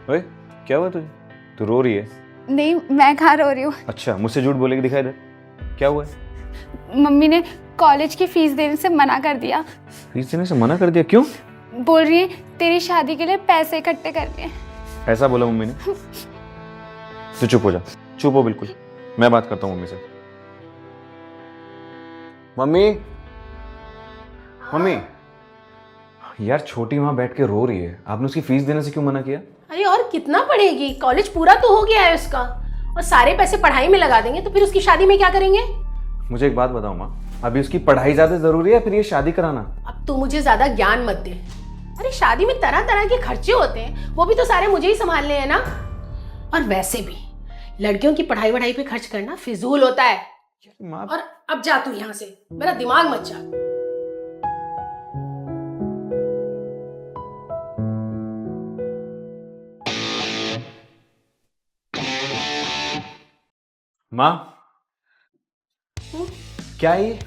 ओए क्या हुआ तुझे? तू रो रही है? नहीं, मैं कहाँ रो रही हूँ। अच्छा, मुझसे झूठ बोलेगी, दिखाई दे। क्या हुआ है? मम्मी ने कॉलेज की फीस देने से मना कर दिया। फीस देने से मना कर दिया? क्यों? बोल रही है तेरी शादी के लिए पैसे इकट्ठे करने हैं। ऐसा बोला मम्मी ने? तू चुप हो जा, चुप हो बिल्कुल। मैं बात करता हूँ मम्मी से। मम्मी, मम्मी, यार छोटी माँ बैठ के रो रही है, आपने उसकी फीस देने से क्यों मना किया? अरे और कितना पढ़ेगी? कॉलेज पूरा तो हो गया है उसका, और सारे पैसे पढ़ाई में लगा देंगे तो फिर उसकी शादी में क्या करेंगे? मुझे एक बात बताओ माँ, अभी उसकी पढ़ाई ज्यादा जरूरी है फिर ये शादी कराना? अब तू मुझे ज्यादा ज्ञान मत दे। अरे शादी में तरह तरह के खर्चे होते हैं, वो भी तो सारे मुझे ही संभालने हैं ना। और वैसे भी लड़कियों की पढ़ाई वढ़ाई पे खर्च करना फिजूल होता है। माँ, और अब जा तू यहाँ से, मेरा दिमाग मत जा। माँ क्या है ये?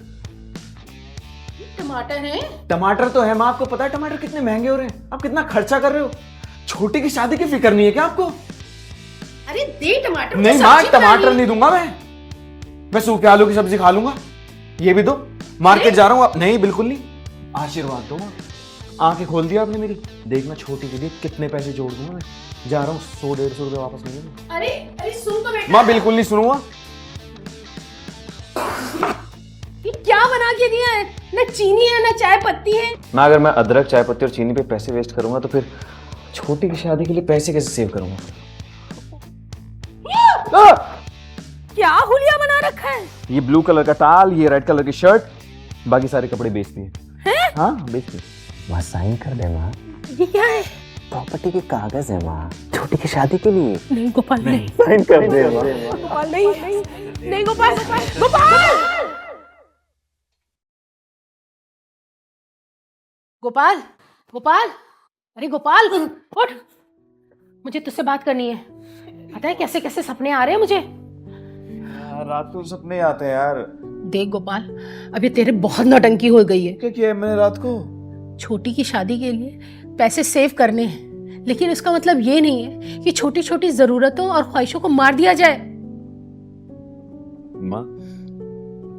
टमाटर है? टमाटर तो है माँ, आपको पता है टमाटर कितने महंगे हो रहे हैं? आप कितना खर्चा कर रहे हो? छोटी की शादी की फिक्र नहीं है क्या आपको? अरे दे टमाटर। नहीं माँ, टमाटर नहीं दूंगा मैं सूखे आलू की सब्जी खा लूंगा। ये भी दो, मार्केट जा रहा हूँ। नहीं बिल्कुल नहीं, आशीर्वाद दो माँ। आंखें खोल दिया आपने मेरी, देखना छोटी के लिए कितने पैसे जोड़ दूंगा मैं। जा रहा हूँ, 100-150 रुपए वापस मिलेंगे। अरे अरे सुन तो बेटा। माँ बिल्कुल नहीं सुनूंगा। ये क्या बना के दिया है? ना चीनी है ना चाय पत्ती है। माँ अगर मैं अदरक, चाय पत्ती और चीनी पे पैसे वेस्ट करूंगा तो फिर छोटी की शादी के लिए पैसे कैसे सेव करूंगा? क्या हुलिया बना रखा है? ये ब्लू कलर का टाल, ये रेड कलर की शर्ट, बाकी सारे कपड़े बेचती है। हाँ बेचती है। माँ साइन कर दे माँ, ये क्या है? प्रॉपर्टी के कागज है माँ, छोटी की शादी के लिए। नहीं गोपाल नहीं, साइन कर दे माँ। गोपाल नहीं, नहीं गोपाल, गोपाल, गोपाल, गोपाल, अरे गोपाल उठ, मुझे तुझसे बात करनी है। पता है कैसे कैसे सपने आ रहे हैं मुझे। रात को सपने आते हैं यार। देख गोपाल, अभी तेरे बहुत नौटंकी हो गई है। क्या किया है मैंने रात को? छोटी की शादी के लिए पैसे सेव करने हैं, लेकिन इसका मतलब ये नहीं है कि छोटी छोटी जरूरतों और ख्वाहिशों को मार दिया जाए। माँ,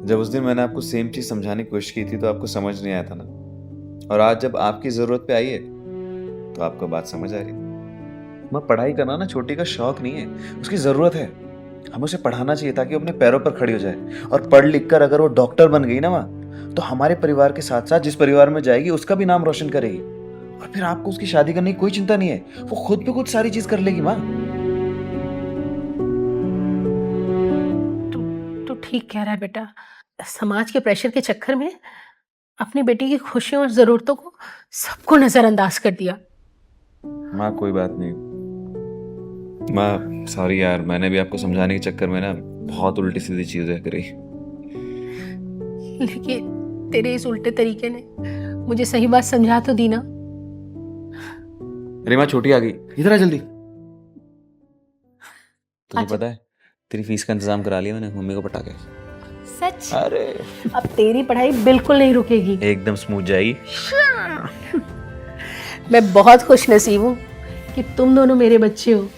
जब उस दिन मैंने आपको सेम चीज समझाने की कोशिश की थी तो आपको समझ नहीं आया था ना, और आज जब आपकी जरूरत पे आई है तो आपको बात समझ आ रही है। माँ पढ़ाई करना ना छोटी का शौक नहीं है, उसकी जरूरत है। हमें उसे पढ़ाना चाहिए ताकि वो अपने पैरों पर खड़ी हो जाए, और पढ़ लिख कर अगर वो डॉक्टर बन गई ना माँ, तो हमारे परिवार के साथ साथ जिस परिवार में जाएगी उसका भी नाम रोशन करेगी, और फिर आपको उसकी शादी करने की कोई चिंता नहीं है। वो खुद पे खुद सारी चीज कर लेगी माँ। तू ठीक कह रहा है बेटा। समाज के प्रेशर के चक्कर में अपनी बेटी की खुशियों और जरूरतों को सबको नजरअंदाज कर दिया। माँ कोई बात नहीं। माँ सॉरी यार, मैंने भी आपको समझाने के चक्कर में ना बहुत उल्टी सीधी चीजें करी। लेकिन तेरे इस उल्टे तरीके ने मुझे सही बात समझा तो दी ना। अरे माँ छोटी आ गई, इधर आ जल्दी। तुझे अच्छा। पता है तेरी फीस का इंतजाम करा लिया मैंने, मम्मी को पटा के। सच? अरे अब तेरी पढ़ाई बिल्कुल नहीं रुकेगी, एकदम स्मूथ जाएगी। मैं बहुत खुश नसीब हूँ कि तुम दोनों मेरे बच्चे हो।